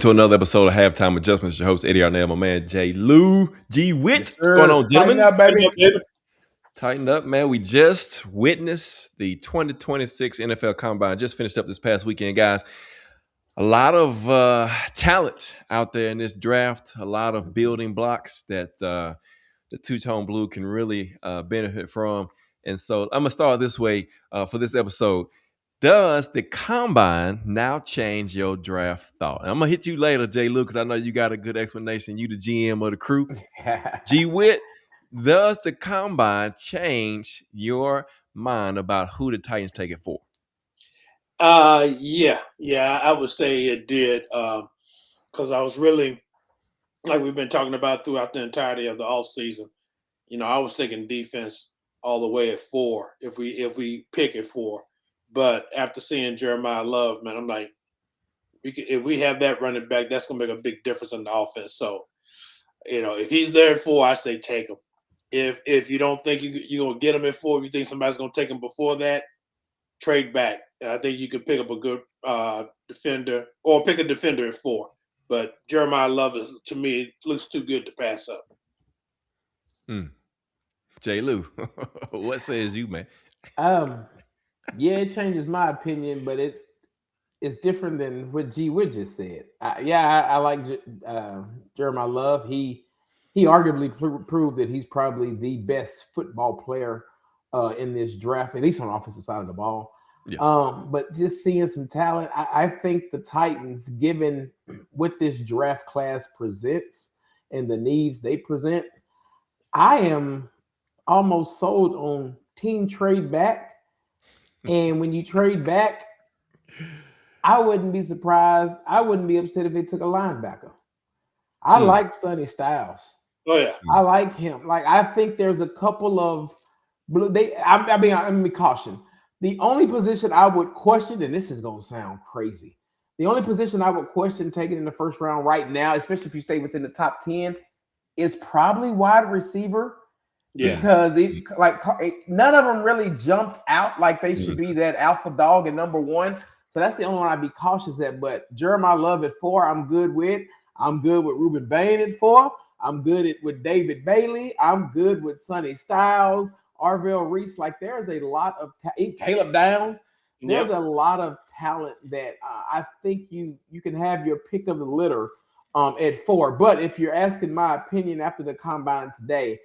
to another episode of Halftime Adjustments. Your host, Eddie Arnell, my man, Jay Lou G. Witt. Yes, What's going on, gentlemen? Tighten up, baby. Tighten up, man. We just witnessed the 2026 NFL Combine. Just finished up this past weekend, guys. A lot of talent out there in this draft. A lot of building blocks that the Two-Tone Blue can really benefit from. And so I'm going to start this way for this episode. Does the Combine now change your draft thought? And I'm going to hit you later, Jay Lou, because I know you got a good explanation. You the GM of the crew. G. Witt, does the Combine change your mind about who the Titans take it for? Yeah, I would say it did, because I was really, like we've been talking about throughout the entirety of the offseason, I was thinking defense all the way at 4 if we pick at 4. But after seeing Jeremiah Love, man, I'm like, if we have that running back, that's gonna make a big difference in the offense. So, if he's there at 4, I say take him. If you don't think you're gonna get him at 4, if you think somebody's gonna take him before that, trade back. And I think you can pick up a good defender or pick a defender at 4. But Jeremiah Love, to me, looks too good to pass up. Jay Lou, what says you, man? Yeah, it changes my opinion, but it's different than what G. Witt just said. I like Jeremiah Love. He arguably proved that he's probably the best football player in this draft, at least on the offensive side of the ball. Yeah. But just seeing some talent, I think the Titans, given what this draft class presents and the needs they present, I am almost sold on team trade back. And when you trade back, I wouldn't be surprised. I wouldn't be upset if they took a linebacker. I like Sonny Styles. Oh, yeah. I like him. Like, I think there's a couple of let me caution. The only position I would question, and this is going to sound crazy, the only position I would question taking in the first round right now, especially if you stay within the top 10, is probably wide receiver. Yeah. Because none of them really jumped out like they should be that alpha dog at number 1. So that's the only one I'd be cautious at. But Jeremiah Love at 4, I'm good with. I'm good with Ruben Bain at 4. I'm good with David Bailey. I'm good with Sonny Styles, Arvell Reese. Like, there's a lot of Caleb Downs. There's a lot of talent that I think you can have your pick of the litter at 4. But if you're asking my opinion after the Combine today,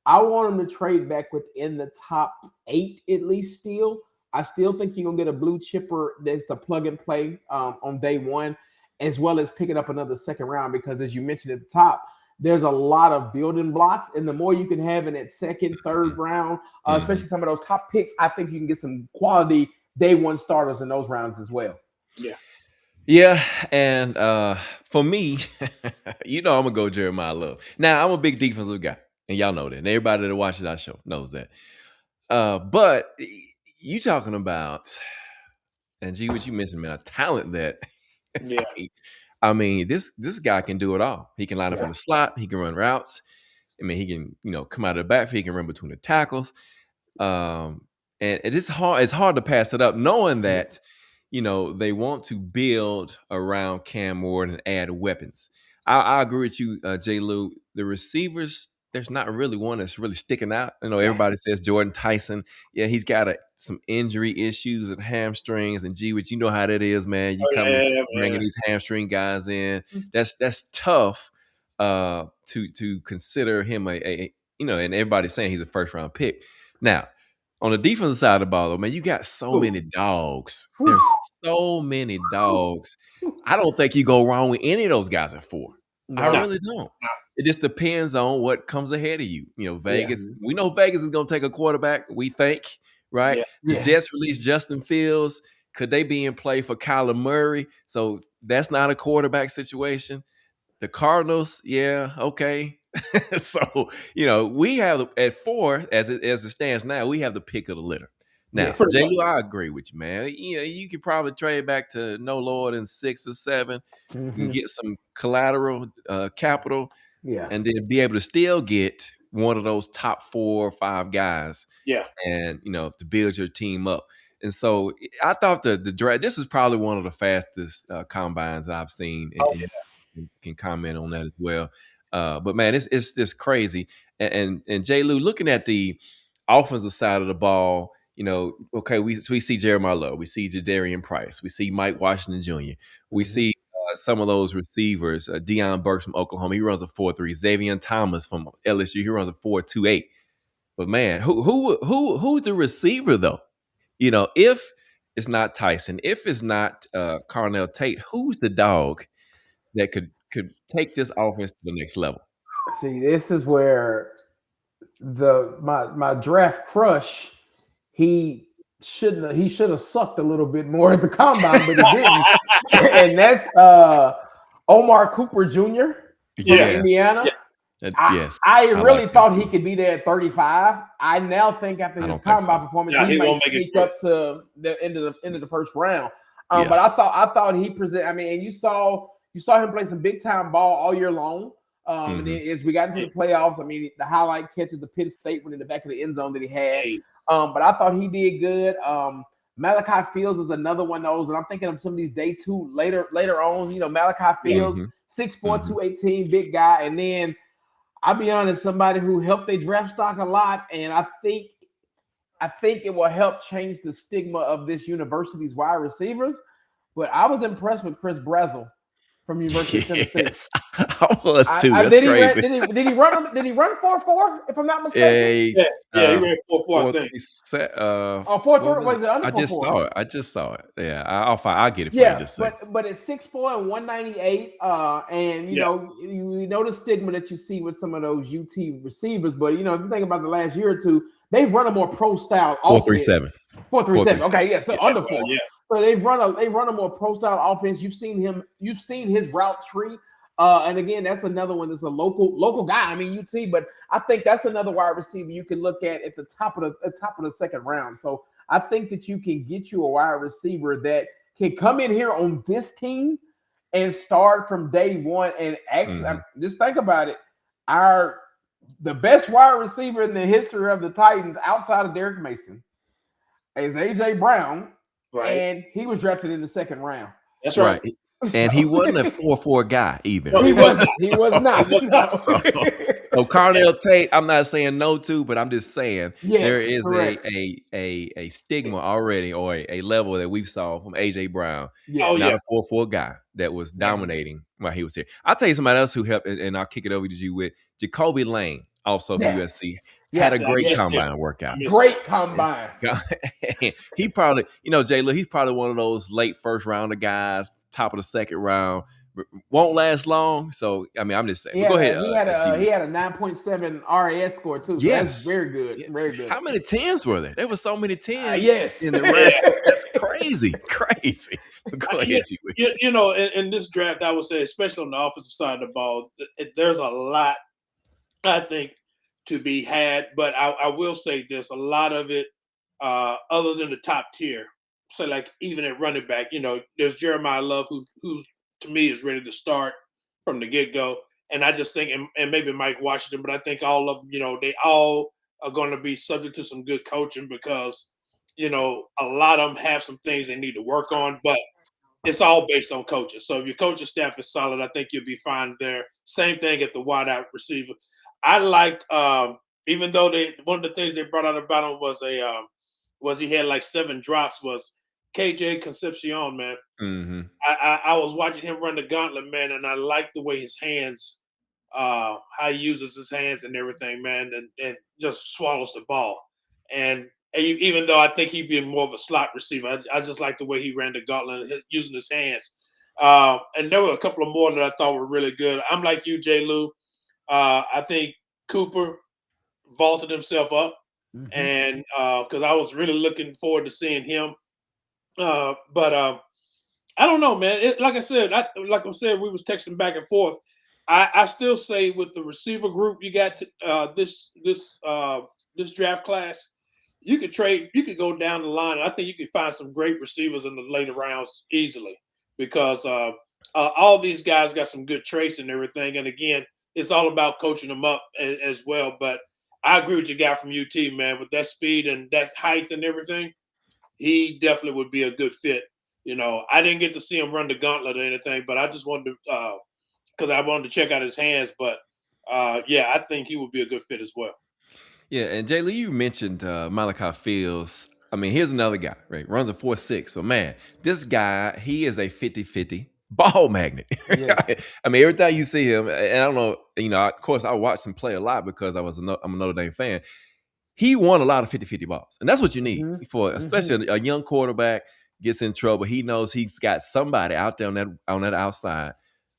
I want them to trade back within the top 8 at least still. I still think you're going to get a blue chipper that's a plug and play on day 1, as well as picking up another second round, because as you mentioned at the top, there's a lot of building blocks. And the more you can have in that second, third round, especially some of those top picks, I think you can get some quality day 1 starters in those rounds as well. Yeah. Yeah, and for me, I'm going to go Jeremiah Love. Now, I'm a big defensive guy. And y'all know that. And everybody that watches our show knows that. But you talking about, and G, what you mentioned, man, a talent that, I mean, this guy can do it all. He can line up in the slot. He can run routes. I mean, he can, come out of the backfield. He can run between the tackles. And it's hard to pass it up, knowing that, they want to build around Cam Ward and add weapons. I agree with you, J. Lou. The receivers, there's not really one that's really sticking out. Everybody says Jordan Tyson. Yeah, he's got some injury issues with hamstrings. And gee, which you know how that is, man. You bringing these hamstring guys in. That's tough to consider him and everybody's saying he's a first round pick. Now, on the defensive side of the ball, though, man, you got so many dogs. There's so many dogs. I don't think you go wrong with any of those guys at 4. I really don't. It just depends on what comes ahead of you. Vegas. Yeah. We know Vegas is going to take a quarterback, we think, right? Yeah. The Jets released Justin Fields. Could they be in play for Kyler Murray? So that's not a quarterback situation. The Cardinals, yeah, okay. So, we have at 4, as it stands now, we have the pick of the litter. Now, Jay Lou, I agree with you, man. You could probably trade back to no lower than 6 or 7 and get some collateral capital. Yeah, and then be able to still get one of those top 4 or 5 guys. Yeah, and to build your team up. And so I thought the draft. This is probably one of the fastest combines that I've seen can comment on that as well. But man, it's just crazy. And J. Lou, looking at the offensive side of the ball, okay, we see Jeremiah Love, we see Jadarian Price, we see Mike Washington Jr., we see some of those receivers, Deion Burks from Oklahoma, he runs a 4.3. Xavier Thomas from LSU, he runs a 4.28. But man, who's the receiver though? If it's not Tyson, if it's not Carnell Tate, who's the dog that could take this offense to the next level? See, this is where my draft crush, he should have sucked a little bit more at the combine, but he didn't. And that's Omar Cooper Jr. from Indiana. I really thought he could be there at 35. I now think after his combine performance, he might sneak up to the end of the first round. But I thought he present. I mean, and you saw him play some big time ball all year long. And then as we got into the playoffs, I mean, the highlight catches, the Penn State one in the back of the end zone that he had. But I thought he did good. Malachi Fields is another one of those, and I'm thinking of some of these day two later on. Malachi Fields, 6'4", 218, big guy, and then I'll be honest, somebody who helped their draft stock a lot, and I think it will help change the stigma of this university's wide receivers. But I was impressed with Chris Brazzell from University of Tennessee. Yes, I was too. That's crazy. Did he run 4.4? If I'm not mistaken. Yeah, he ran 4.4. I think. 4.3 was it under 4.4? I just saw it. Yeah, I'll get it for you. Just but it's 6'4" and 198. And you know the stigma that you see with some of those UT receivers. But if you think about the last year or two, they've run a more pro style offense. 4.37. 4.37. Okay, so under 4. Yeah. So they run a more pro style offense. You've seen his route tree. And again, that's another one that's a local guy. I mean, UT, but I think that's another wide receiver you can look at the top of the second round. So I think that you can get you a wide receiver that can come in here on this team and start from day one. And actually, just think about it. The best wide receiver in the history of the Titans outside of Derrick Mason is AJ Brown. Right. And he was drafted in the second round. That's right. And he wasn't a 4.4 guy either. No, he wasn't. He was not. So Carnell Tate, I'm not saying no to, but I'm just saying there is a stigma already, or a level that we've saw from AJ Brown. Not a 4.4 guy that was dominating while he was here. I'll tell you somebody else who helped, and I'll kick it over to you with Jacoby Lane, also from USC. Had a great combine workout. Great combine. He probably, J. Lou, he's probably one of those late first rounder guys, top of the second round. Won't last long. So, I mean, I'm just saying. Go ahead. He had a 9.7 RAS score, too. So that's very good. Very good. How many 10s were there? There were so many 10s. Yes. In the rest. That's crazy. Go ahead, in this draft, I would say, especially on the offensive side of the ball, there's a lot, I think, to be had, but I will say this: a lot of it, other than the top tier, so like even at running back, there's Jeremiah Love who to me is ready to start from the get go, and I just think, and maybe Mike Washington, but I think all of them, they all are going to be subject to some good coaching because a lot of them have some things they need to work on, but it's all based on coaches. So if your coaching staff is solid, I think you'll be fine there. Same thing at the wideout receiver. I liked, even though one of the things they brought out about him was he had like 7 drops, was KJ Concepcion, man. Mm-hmm. I was watching him run the gauntlet, man, and I liked the way his hands, how he uses his hands and everything, man, and just swallows the ball. And even though I think he'd be more of a slot receiver, I just like the way he ran the gauntlet using his hands. And there were a couple of more that I thought were really good. I'm like you, J. Lou. I think Cooper vaulted himself up, and because I was really looking forward to seeing him. But I don't know, man. Like I said, we was texting back and forth. I still say with the receiver group you got this draft class, you could go down the line. And I think you could find some great receivers in the later rounds easily because all these guys got some good traits and everything. And again, it's all about coaching them up as well. But I agree with your guy from UT, man. With that speed and that height and everything, he definitely would be a good fit. I didn't get to see him run the gauntlet or anything, but I just wanted to because I wanted to check out his hands. But yeah, I think he would be a good fit as well. Yeah, and Jay Lee, you mentioned Malachi Fields. I mean, here's another guy, right? Runs a 4.6. But man, this guy, he is a 50-50 ball magnet. Yes. I mean, every time you see him, and I don't know, of course, I watched him play a lot because I'm a Notre Dame fan. He won a lot of 50-50 balls. And that's what you need for, especially a young quarterback gets in trouble. He knows he's got somebody out there on that outside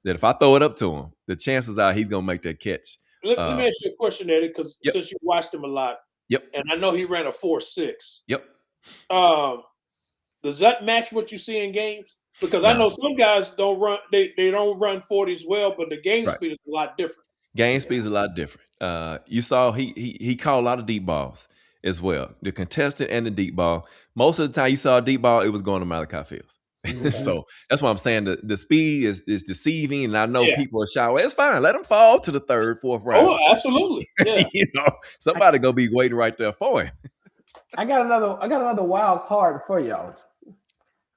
that if I throw it up to him, the chances are he's going to make that catch. Let me ask you a question, Eddie, because Yep. since you watched him a lot, Yep. and I know he ran a 4.6. Yep. Does that match what you see in games? Because I know some guys don't run, they don't run 40s well, but the game speed is a lot different. Game speed is a lot different. You saw he caught a lot of deep balls as well. The contested and the deep ball. Most of the time you saw a deep ball, it was going to Malachi Fields. So that's why I'm saying the speed is deceiving, and I know people are shy away. It's fine. Let him fall to the third, fourth round. Oh, absolutely. Yeah. Somebody gonna be waiting right there for him. I got another wild card for y'all.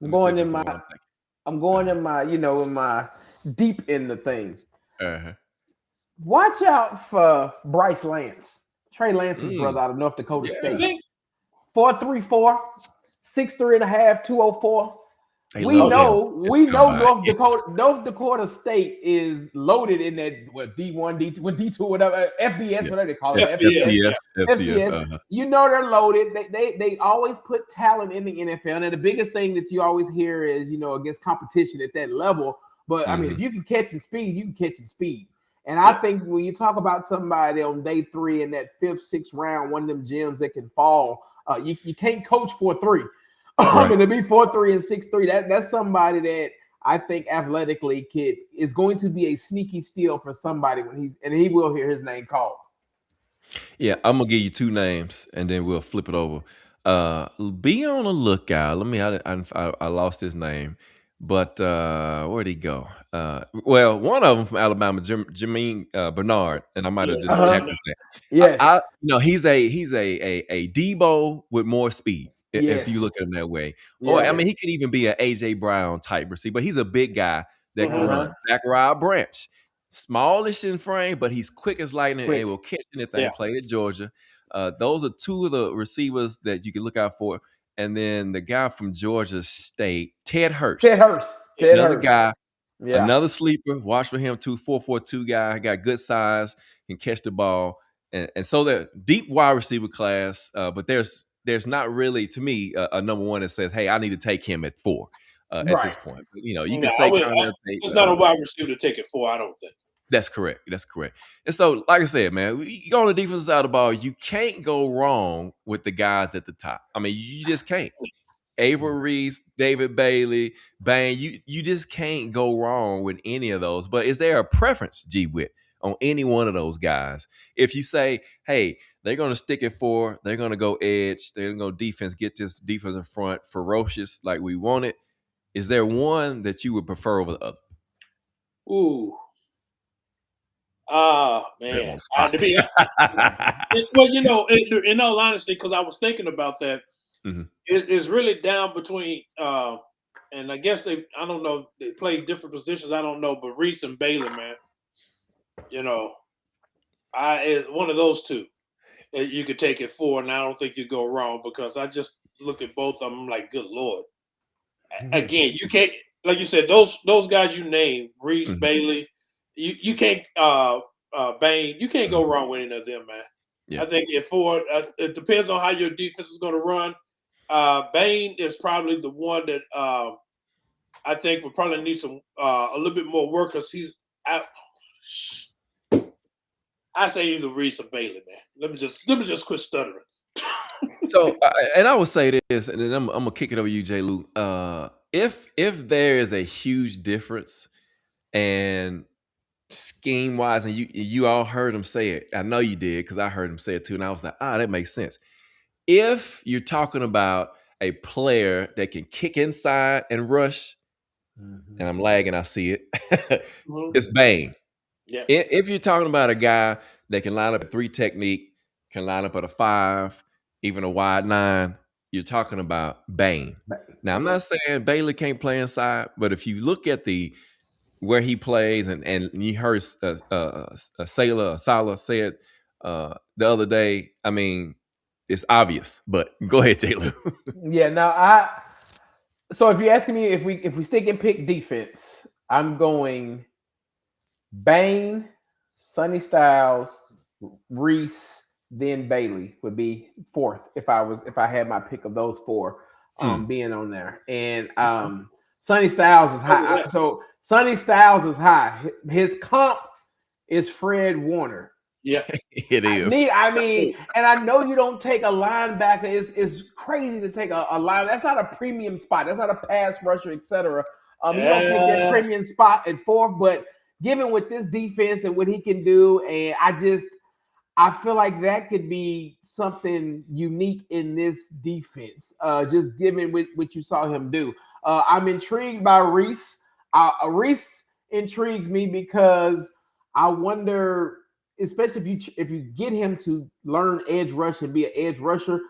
I'm going in my, in my deep in the thing. Watch out for Bryce Lance, Trey Lance's brother out of North Dakota State. 4.34, 6'3.5", 204. We know North Dakota State is loaded in that D1, D2, whatever, FBS, whatever they call it. FCS. You know they're loaded. They always put talent in the NFL. And the biggest thing that you always hear is, against competition at that level. But I mean, if you can catch in speed, you can catch in speed. And I think when you talk about somebody on day 3 in that 5th, 6th round, one of them gems that can fall, you can't coach 4.3. I mean, to be 4.3 and 6'3", that's somebody that I think athletically is going to be a sneaky steal for somebody he will hear his name called. Yeah, I'm gonna give you 2 names and then we'll flip it over. Be on the lookout. I lost his name, but where'd he go? Well, one of them from Alabama, Jermaine Bernard, and I might have just checked his name. Yes, he's a Debo with more speed. If you look at him that way. Or, I mean, he could even be an A.J. Brown type receiver, but he's a big guy that can run. Zachariah Branch, smallish in frame, but he's quick as lightning and will catch anything. Played at Georgia. Those are 2 of the receivers that you can look out for. And then the guy from Georgia State, Ted Hurst. Another guy, another sleeper. Watch for him too. 4.42 guy, got good size, can catch the ball. And so the deep wide receiver class, but there's not really, to me, a number one that says, hey, I need to take him at 4 at this point. You can say it's not a wide receiver to take it 4, I don't think. That's correct. And so, like I said, man, you go on the defensive side of the ball, you can't go wrong with the guys at the top. I mean, you just can't. Avery Reese, David Bailey, Bain, you just can't go wrong with any of those. But is there a preference, G-Wit, on any one of those guys? If you say, hey, they're going to stick it 4, they're going to go edge, they're going to go defense, get this defense in front, ferocious like we want it, is there one that you would prefer over the other? Ooh. Man. Well, in all honesty, because I was thinking about that, it's really down between, and I guess I don't know, they play different positions, I don't know, but Reese and Bailey, man, one of those 2. You could take it 4, and I don't think you go wrong because I just look at both of them like, good Lord. Again, you can't, like you said, those guys you named, Reese, Bailey, you can't, Bain, you can't go wrong with any of them, man. Yeah. I think at 4, it depends on how your defense is going to run. Bain is probably the one that I think will probably need some a little bit more work because he's out. I say either Reese or Bailey, man. Let me just quit stuttering. So, and I would say this, and then I'm gonna kick it over to you, J. Lou. If there is a huge difference, and scheme wise, and you all heard him say it, I know you did because I heard him say it too, and I was like, that makes sense. If you're talking about a player that can kick inside and rush, and I'm lagging, I see it. It's Bain. Yeah. If you're talking about a guy that can line up a 3 technique, can line up at a 5, even a wide 9, you're talking about Bain. Now, I'm not saying Bailey can't play inside, but if you look at the where he plays, and you heard Salah said the other day. I mean, it's obvious, but go ahead, Taylor. Yeah, now so if you're asking me if we stick and pick defense, I'm going Bane, Sonny Styles, Reese, then Bailey would be fourth if I had my pick of those four being on there. And Sonny Styles is high. So Sonny Styles is high. His comp is Fred Warner. Yeah, it is. I mean, and I know you don't take a linebacker. It's crazy to take a line. That's not a premium spot. That's not a pass rusher, etc. You don't take that premium spot at fourth, but given with this defense and what he can do, and I feel like that could be something unique in this defense. Just given what you saw him do, I'm intrigued by Reese. Reese intrigues me because I wonder, especially if you get him to learn edge rush and be an edge rusher,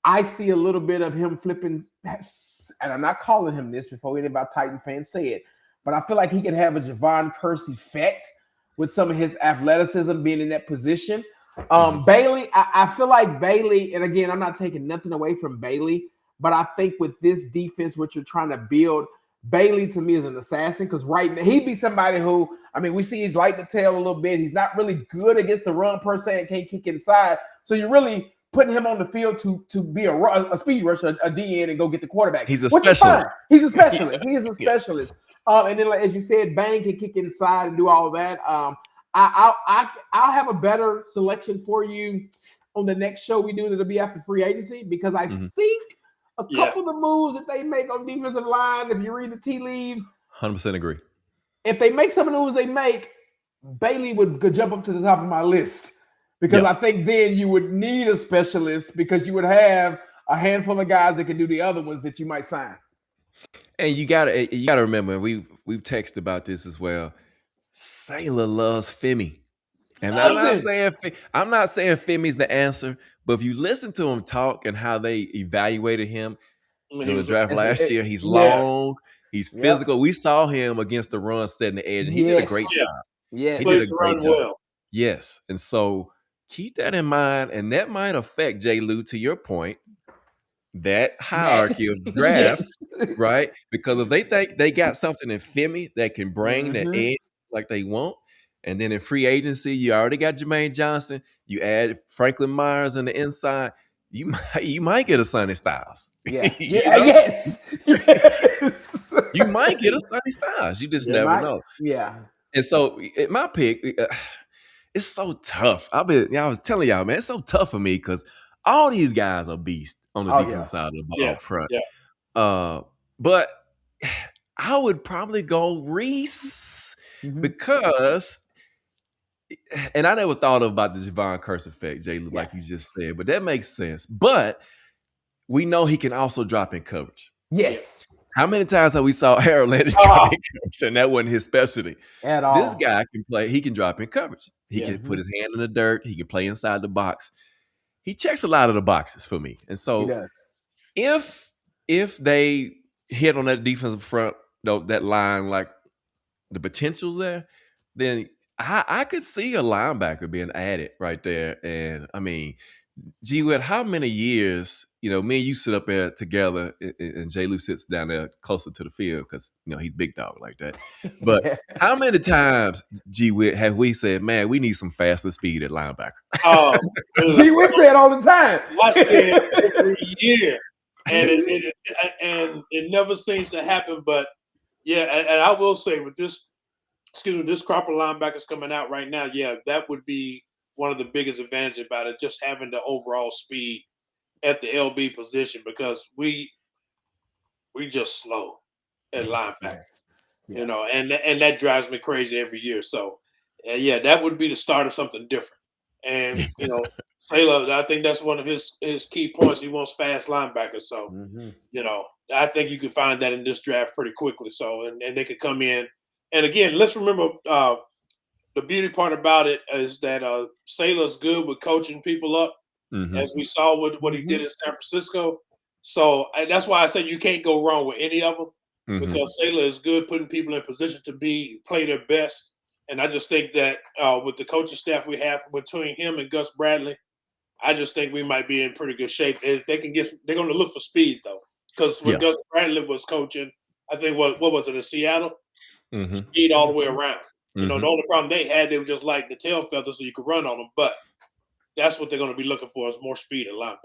I see a little bit of him flipping. And I'm not calling him this before any of our Titan fans say it, but I feel like he can have a Javon Curse effect with some of his athleticism being in that position. Bailey, I feel like Bailey, and again, I'm not taking nothing away from Bailey, but I think with this defense, what you're trying to build, Bailey to me is an assassin because right now he'd be somebody who, I mean, we see he's light the tail a little bit. He's not really good against the run per se and can't kick inside. So you're really putting him on the field to be a speed rusher, a DN, and go get the quarterback. He's a specialist. He's a specialist. He is a specialist. And then, like, as you said, Bang can kick inside and do all that. I'll have a better selection for you on the next show we do that'll be after free agency because I think a couple of the moves that they make on defensive line, if you read the tea leaves, 100% agree. If they make some of the moves they make, Bailey would jump up to the top of my list because I think then you would need a specialist because you would have a handful of guys that can do the other ones that you might sign. And you gotta remember, we've texted about this as well. Sailor loves Femi. And I'm not saying Femi's the answer, but if you listen to him talk and how they evaluated him in the draft last year, he's long, he's physical. We saw him against the run setting the edge, and he did a great job. Yeah, he did a great job. Well. Yes, and so keep that in mind, and that might affect J. Lou, to your point, that hierarchy of the draft, right? Because if they think they got something in Femi that can bring the edge like they want, and then in free agency, you already got Jermaine Johnson, you add Franklin Myers on the inside, you might get a Sonny Styles. Yes. You might get a Sonny Styles. You just never know. Yeah. And so my pick, it's so tough. I was telling y'all, man, it's so tough for me because all these guys are beasts on the defense side of the ball up front. Yeah. But I would probably go Reese because, and I never thought about the Javon Curse effect, Jay, like you just said, but that makes sense. But we know he can also drop in coverage. Yes. How many times have we saw Harold Landis drop in coverage, and that wasn't his specialty? At all. This guy can play. He can drop in coverage. He can put his hand in the dirt. He can play inside the box. He checks a lot of the boxes for me. And so if they hit on that defensive front, that line, like the potential's there, then I could see a linebacker being added right there. And I mean, G. Witt, how many years, me and you sit up there together, and J. Lou sits down there closer to the field because, he's big dog like that. But how many times, G. Witt, have we said, man, we need some faster speed at linebacker? G. Witt said all the time. I say it every year. And it never seems to happen. But, and I will say with this crop of linebackers coming out right now, that would be one of the biggest advantages about it, just having the overall speed at the LB position because we just slow at linebacker, and that drives me crazy every year. So, that would be the start of something different. And, Sailor, I think that's one of his key points. He wants fast linebackers. So, I think you could find that in this draft pretty quickly. So, and they could come in. And again, let's remember the beauty part about it is that Sailor's good with coaching people up, as we saw with what he did in San Francisco. So that's why I say you can't go wrong with any of them. because Sailor is good putting people in position to play their best. And I just think that with the coaching staff we have between him and Gus Bradley, I just think we might be in pretty good shape. If they can they're going to look for speed though, because when Gus Bradley was coaching, I think what was it in Seattle? Speed all the way around. You know, the only problem they were just like the tail feathers, so you could run on them. But that's what they're going to be looking for is more speed at linebacker.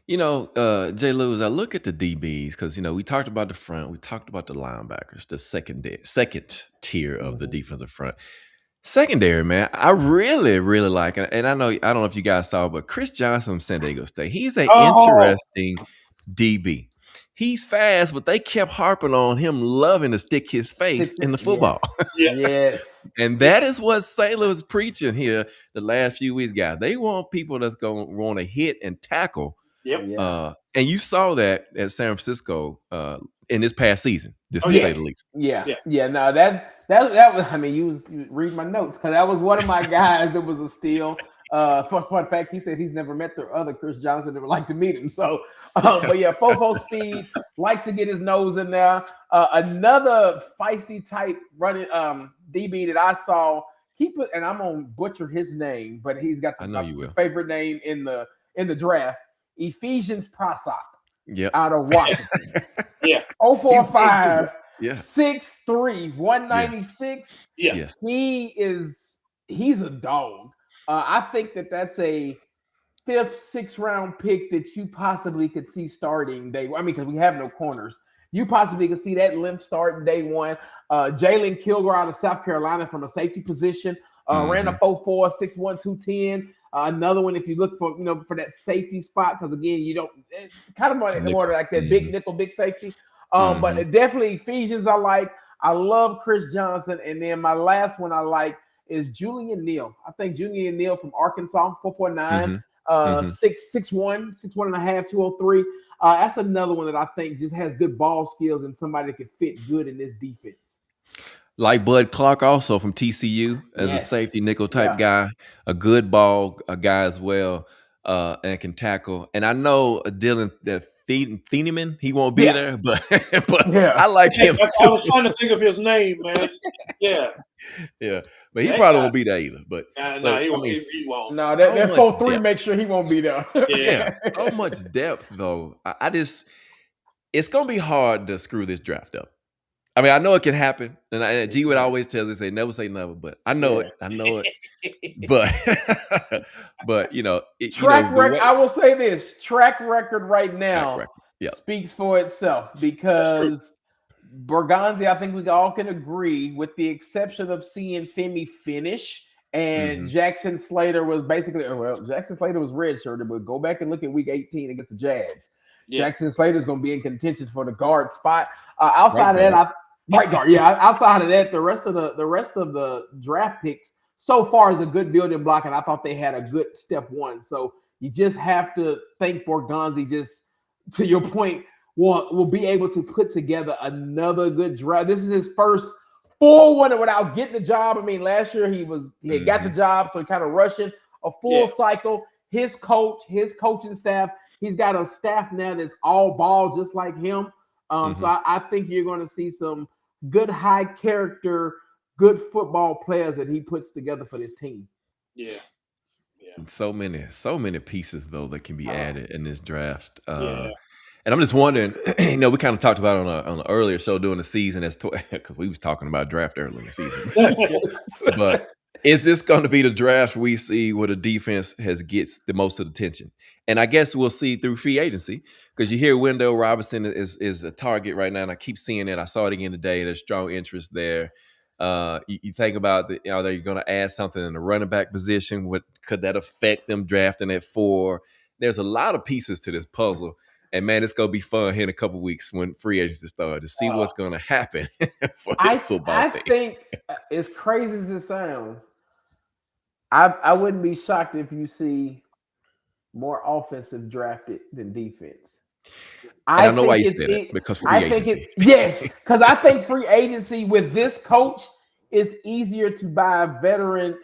You know, Jay Lewis, I look at the DBs because, you know, we talked about the front, we talked about the linebackers, the second tier of the defensive front. Secondary, man, I really, really like it. And I don't know if you guys saw, but Chris Johnson from San Diego State, he's an interesting DB. He's fast, but they kept harping on him loving to stick his face in the football. Yes. And that is what Sailor was preaching here the last few weeks, guys. They want people that's going to want to hit and tackle. Yep. And you saw that at San Francisco in this past season, just to say the least. Yeah. No, that was. I mean, you read my notes because that was one of my guys that was a steal. Fun fact, he said he's never met the other Chris Johnson that would like to meet him. So, but yeah, Fofo speed, likes to get his nose in there. Another feisty type running DB that I saw. And I'm gonna butcher his name, but he's got the favorite name in the draft. Ephesians Prasak, out of Washington. 045, 6'3", 196. Yes. He's a dog. I think that's a 5th, 6th round pick that you possibly could see starting day. I mean, because we have no corners. You possibly could see that limp starting day one. Jalen Kilgore out of South Carolina from a safety position. Ran a 4'4", 6'1", 210. Another one, if you look for for that safety spot, because again, you don't kind of more like that big nickel, big safety. But definitely Ephesians I like. I love Chris Johnson, and then my last one I like is Julian Neal. I think Julian Neal from Arkansas, 4'9", 6'1", 6'1.5", 203. That's another one that I think just has good ball skills and somebody that could fit good in this defense. Like Bud Clark also from TCU as a safety nickel type guy, a good ball guy as well, and can tackle. And I know Dylan Thieneman, he won't be there, but I like him too. I was trying to think of his name, man. Yeah, but he probably won't be there either. But no, he won't. No, that 4'3" make sure he won't be there. So much depth though. I just, it's gonna be hard to screw this draft up. I mean, I know it can happen, and G Wood always tells us, "Say never say never," but I know it. I know it. But track record. I will say this: track record right now speaks for itself because Borgonzi, I think we all can agree, with the exception of seeing Femi finish, and Jackson Slater was basically Jackson Slater was redshirted, but go back and look at Week 18 against the Jags. Jackson Slater is going to be in contention for the guard spot. Outside of that, right guard. Outside of that, the rest of the draft picks so far is a good building block, and I thought they had a good step one. So you just have to think Borgonzi, just to your point, will be able to put together another good draft. This is his first full one without getting the job. I mean, last year he had got the job, so he kind of rushing a full cycle. His coach, his coaching staff, he's got a staff now that's all ball just like him. So I think you're going to see some good high character, good football players that he puts together for this team. Yeah. So many pieces though that can be added in this draft. And I'm just wondering, we kind of talked about it on an earlier show during the season because we was talking about draft early in the season. But is this going to be the draft we see where the defense gets the most of the attention? And I guess we'll see through free agency because you hear Wendell Robinson is a target right now, and I keep seeing it. I saw it again today. There's strong interest there. You think about are they going to add something in the running back position? Could that affect them drafting at 4? There's a lot of pieces to this puzzle. And man, it's gonna be fun here in a couple of weeks when free agency starts to see what's gonna happen for this football team. I think, as crazy as it sounds, I wouldn't be shocked if you see more offensive drafted than defense. I know why you said it because free agency. Because I think free agency with this coach is easier to buy veteran.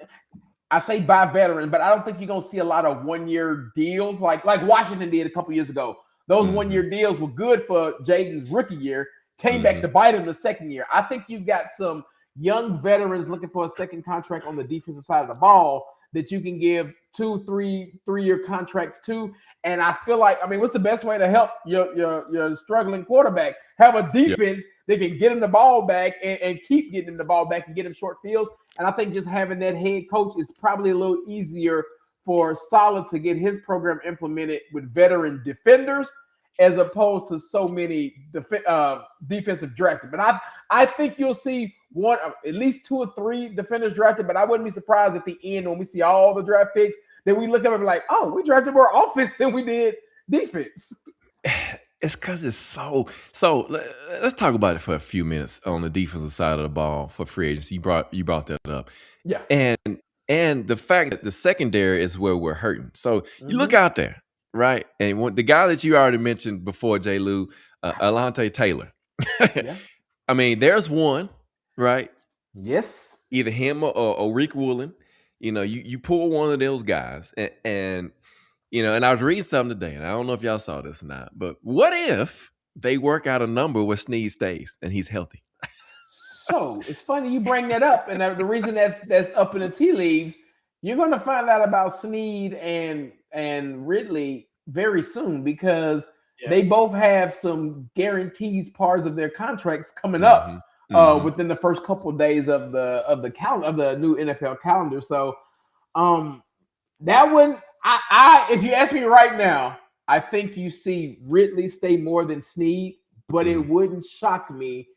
I say buy veteran, but I don't think you're gonna see a lot of 1-year deals like Washington did a couple years ago. Those 1-year deals were good for Jaden's rookie year. came back to bite him the second year. I think you've got some young veterans looking for a second contract on the defensive side of the ball that you can give 2, 3-year contracts to. And I feel like, I mean, what's the best way to help your struggling quarterback? Have a defense that can get him the ball back and keep getting him the ball back and get him short fields. And I think just having that head coach is probably a little easier for Saleh to get his program implemented with veteran defenders as opposed to so many defensive drafted. But I think you'll see at least 2 or 3 defenders drafted, but I wouldn't be surprised at the end when we see all the draft picks that we look up and be like, oh, we drafted more offense than we did defense. It's because it's so. Let's talk about it for a few minutes on the defensive side of the ball for free agency. You brought that up, yeah, and the fact that the secondary is where we're hurting. So you look out there, right? And the guy that you already mentioned before, J. Lou, Alontae Taylor. Yeah. I mean, there's one, right? Yes. Either him or Rick Woolen. You know, you pull one of those guys, and you know, and I was reading something today, and I don't know if y'all saw this or not, but what if they work out a number where Snead stays and he's healthy? So it's funny you bring that up, and the reason that's up in the tea leaves, you're going to find out about Snead and Ridley very soon because they both have some guarantees parts of their contracts coming up within the first couple of days of the calendar of the new NFL calendar. So that one, I if you ask me right now, I think you see Ridley stay more than Snead, but it wouldn't shock me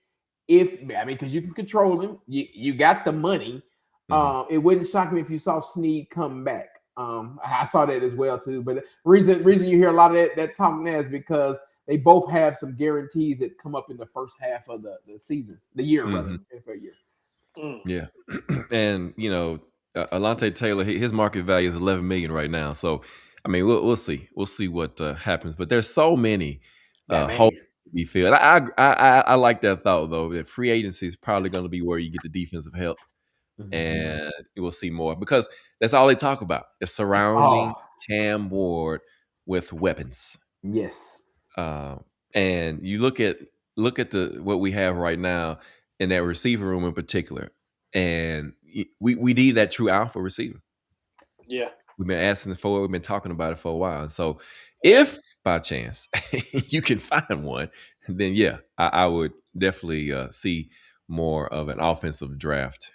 because you can control him, you got the money. It wouldn't shock me if you saw Snead come back. I saw that as well too. But the reason you hear a lot of that talk now is because they both have some guarantees that come up in the first half of the season, the year rather, NFL year. Yeah, and you know, Alontae Taylor, his market value is $11 million right now. So, I mean, we'll see what happens. But there's so many holes to be filled. I like that thought though. That free agency is probably going to be where you get the defensive help. And we'll see more because that's all they talk about. It's surrounding Cam Ward with weapons. Yes. And you look at what we have right now in that receiver room in particular, and we need that true alpha receiver. Yeah, we've been asking for it. We've been talking about it for a while. And so, if by chance you can find one, then I would definitely see more of an offensive draft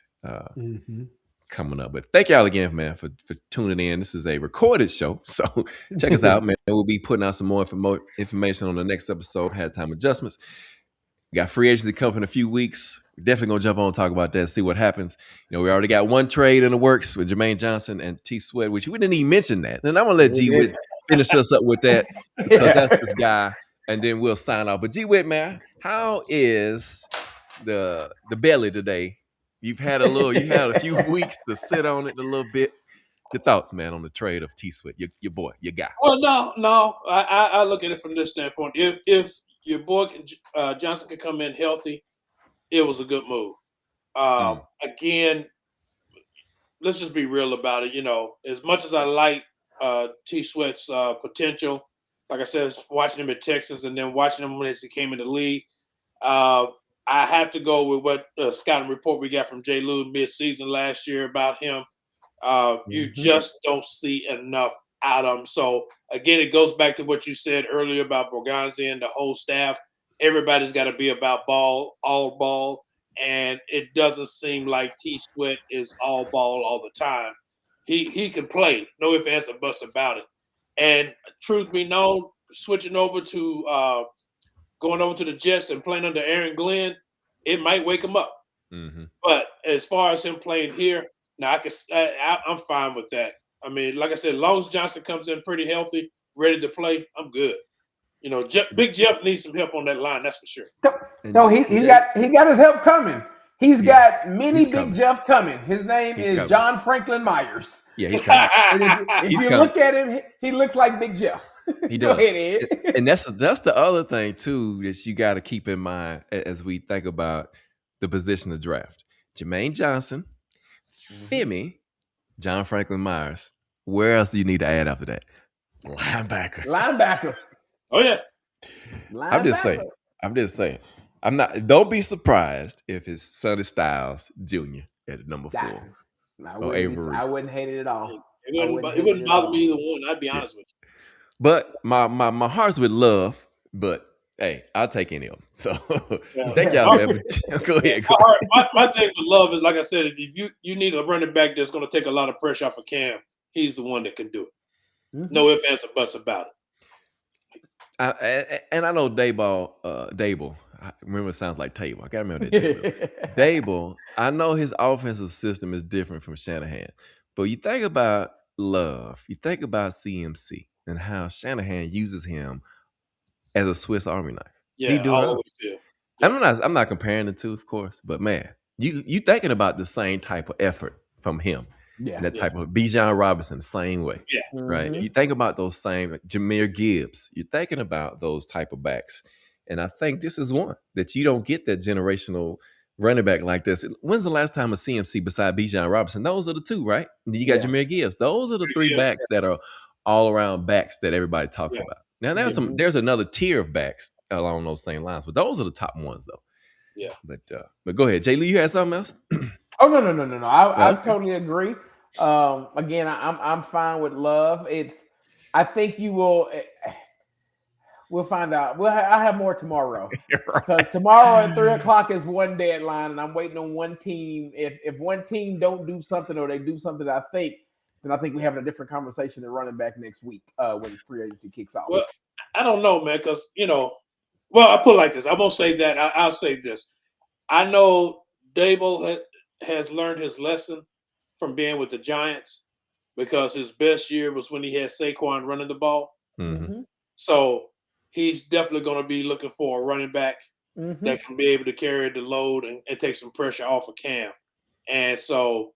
coming up. But thank y'all again, man, for tuning in. This is a recorded show, so check us out, man. We'll be putting out some more information on the next episode. Had time adjustments. We got free agency coming in a few weeks. We're definitely gonna jump on and talk about that, see what happens. You know, we already got one trade in the works with Jermaine Johnson and T. Sweat, which we didn't even mention that. And I'm gonna let G Witt finish us up with that because that's this guy, and then we'll sign off. But G Witt, man, how is the belly today? You had a few weeks to sit on it a little bit. Your thoughts, man, on the trade of T. Sweat, your boy, your guy. Well, no. I look at it from this standpoint. If your boy Johnson could come in healthy, it was a good move. Again, let's just be real about it. You know, as much as I like T. Sweat's potential, like I said, watching him at Texas and then watching him when he came in the league, I have to go with what scouting report we got from J. Lou mid-season last year about him. You just don't see enough out of him. So, again, it goes back to what you said earlier about Borgonzi and the whole staff. Everybody's got to be about all ball, and it doesn't seem like T. Sweat is all ball all the time. He can play. No ifs, ands, or buts about it. And truth be known, switching over to going over to the Jets and playing under Aaron Glenn, it might wake him up. But as far as him playing here, now I'm fine with that. I mean, like I said, as long as Johnson comes in pretty healthy, ready to play, I'm good. You know, Big Jeff needs some help on that line, that's for sure. No, he got his help coming. He's got Big Jeff coming. His name is John Franklin Myers. Yeah, he's coming. If you look at him, he looks like Big Jeff. He does. Go ahead, Ed. And that's the other thing too that you got to keep in mind as we think about the position of draft. Jermaine Johnson, Femi, John Franklin Myers. Where else do you need to add after that? Linebacker. Linebacker. Oh yeah. I'm just saying. I'm not. Don't be surprised if it's Sonny Styles Jr. at number 4 I or Avery I Reese. wouldn't hate it at all. It wouldn't bother me either one. I'd be honest with you. But my heart's with Love. But hey, I'll take any of them. So thank y'all, man. Go ahead. My thing with Love is, like I said, if you need a running back that's going to take a lot of pressure off of Cam, he's the one that can do it. Mm-hmm. No ifs, ands, or buts about it. And I know Dable. I remember it sounds like table. I gotta remember that. Dable. I know his offensive system is different from Shanahan, but you think about Love, you think about CMC and how Shanahan uses him as a Swiss Army knife. Yeah, he do all over the field. Yeah. I'm not comparing the two, of course, but man, you thinking about the same type of effort from him. Yeah, and that type of Bijan Robinson, the same way. Yeah, right. You think about those same Jahmyr Gibbs. You're thinking about those type of backs, and I think this is one that you don't get that generational running back like this. When's the last time a CMC beside Bijan Robinson? Those are the two, right? And you got Jahmyr Gibbs. Those are the three backs that are all around backs that everybody talks about. Now there's another tier of backs along those same lines, but those are the top ones though. Yeah. But go ahead, Jay Lee. You had something else? Oh no. I totally agree. Again, I'm fine with Love. I think you will. We'll find out. I'll have more tomorrow because tomorrow at 3:00 is one deadline, and I'm waiting on one team. If one team don't do something or they do something, then I think we're having a different conversation than running back next week when free agency kicks off. Well, I don't know, man, because well, I put it like this. I won't say that. I'll say this. I know Dable has learned his lesson from being with the Giants because his best year was when he had Saquon running the ball. Mm-hmm. So he's definitely going to be looking for a running back that can be able to carry the load and take some pressure off of Cam. And so,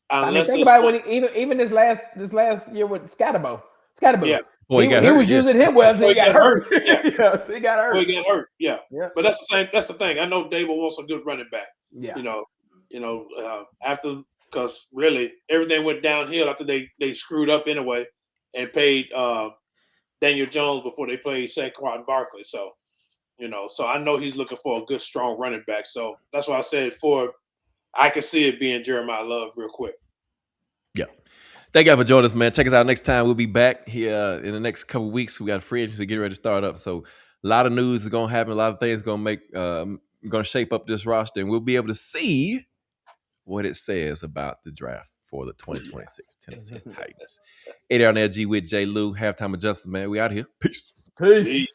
think about when even this last year with Scatterbo. Yeah. He was using him well until he got hurt. So he got hurt. He got hurt. Yeah. But that's the same. That's the thing. I know Dable wants a good running back. Yeah. After because really everything went downhill after they screwed up anyway and paid Daniel Jones before they played Saquon Barkley. So, so I know he's looking for a good, strong running back. So that's why I said I can see it being Jeremiah Love real quick. Yeah. Thank you for joining us, man. Check us out next time. We'll be back here in the next couple of weeks. We got free agency getting ready to start up. So a lot of news is going to happen. A lot of things going to shape up this roster, and we'll be able to see what it says about the draft for the 2026 Tennessee Titans. 8 on LG with J. Lou, halftime adjustment, man. We out here. Peace. Peace.